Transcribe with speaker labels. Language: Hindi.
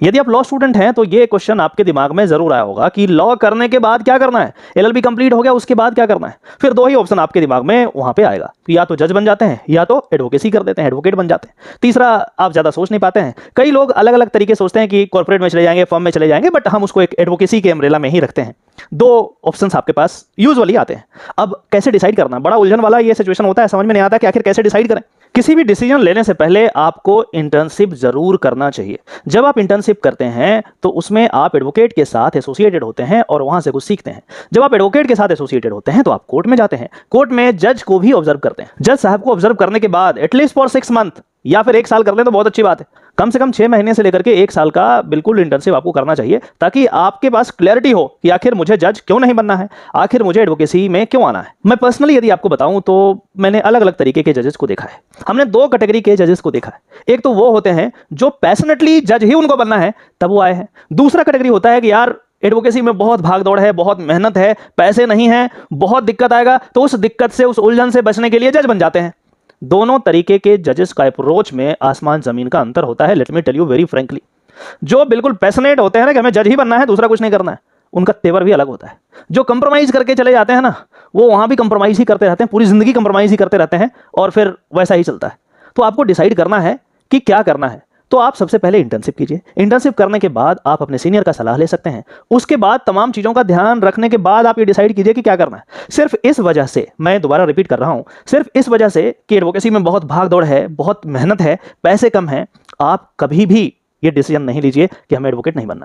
Speaker 1: यदि आप लॉ स्टूडेंट हैं तो ये क्वेश्चन आपके दिमाग में जरूर आया होगा कि लॉ करने के बाद क्या करना है, एलएलबी कंप्लीट हो गया उसके बाद क्या करना है। फिर दो ही ऑप्शन आपके दिमाग में वहां पे आएगा, या तो जज बन जाते हैं या तो एडवोकेसी कर देते हैं, एडवोकेट बन जाते हैं। तीसरा आप ज्यादा सोच नहीं पाते हैं। कई लोग अलग अलग तरीके सोचते हैं कि कॉर्पोरेट में चले जाएंगे, फर्म में चले जाएंगे, बट हम उसको एक एडवोकेसी के अम्ब्रेला में ही रखते हैं। दो ऑप्शंस आपके पास यूजुअली आते हैं। अब कैसे डिसाइड करना, बड़ा उलझन वाला ये सिचुएशन होता है, समझ में नहीं आता कि आखिर कैसे डिसाइड करें। किसी भी डिसीजन लेने से पहले आपको इंटर्नशिप जरूर करना चाहिए। जब आप इंटर्नशिप करते हैं तो उसमें आप एडवोकेट के साथ एसोसिएटेड होते हैं और वहां से कुछ सीखते हैं। जब आप एडवोकेट के साथ एसोसिएटेड होते हैं तो आप कोर्ट में जाते हैं, कोर्ट में जज को भी ऑब्जर्व करते हैं। जज साहब को ऑब्जर्व करने के बाद एटलीस्ट फॉर 6 मंथ या फिर 1 साल कर लें तो बहुत अच्छी बात है। कम से कम 6 महीने से लेकर के 1 साल का बिल्कुल इंटर्नशिप आपको करना चाहिए, ताकि आपके पास क्लैरिटी हो कि आखिर मुझे जज क्यों नहीं बनना है, आखिर मुझे एडवोकेसी में क्यों आना है। मैं पर्सनली यदि आपको बताऊं तो मैंने अलग अलग तरीके के जजेस को देखा है। हमने 2 कैटेगरी के जजेस को देखा है। एक तो वो होते हैं जो पैशनेटली जज ही उनको बनना है तब वो आए हैं। दूसरा कैटेगरी होता है कि यार एडवोकेसी में बहुत भाग दौड़ है, बहुत मेहनत है, पैसे नहीं है, बहुत दिक्कत आएगा, तो उस दिक्कत से, उस उलझन से बचने के लिए जज बन जाते हैं। दोनों तरीके के जजेस का अप्रोच में आसमान जमीन का अंतर होता है। Let me tell you very frankly, जो बिल्कुल पैशनेट होते हैं ना कि हमें जज ही बनना है, दूसरा कुछ नहीं करना है, उनका तेवर भी अलग होता है। जो कंप्रोमाइज करके चले जाते हैं ना, वो वहां भी कंप्रोमाइज ही करते रहते हैं, पूरी जिंदगी कंप्रोमाइज ही करते रहते हैं और फिर वैसा ही चलता है। तो आपको डिसाइड करना है कि क्या करना है। तो आप सबसे पहले इंटर्नशिप कीजिए। इंटर्नशिप करने के बाद आप अपने सीनियर का सलाह ले सकते हैं। उसके बाद तमाम चीज़ों का ध्यान रखने के बाद आप ये डिसाइड कीजिए कि क्या करना है। सिर्फ इस वजह से, मैं दोबारा रिपीट कर रहा हूं, सिर्फ इस वजह से कि एडवोकेसी में बहुत भाग दौड़ है, बहुत मेहनत है, पैसे कम हैं, आप कभी भी ये डिसीजन नहीं लीजिए कि हमें एडवोकेट नहीं बनना।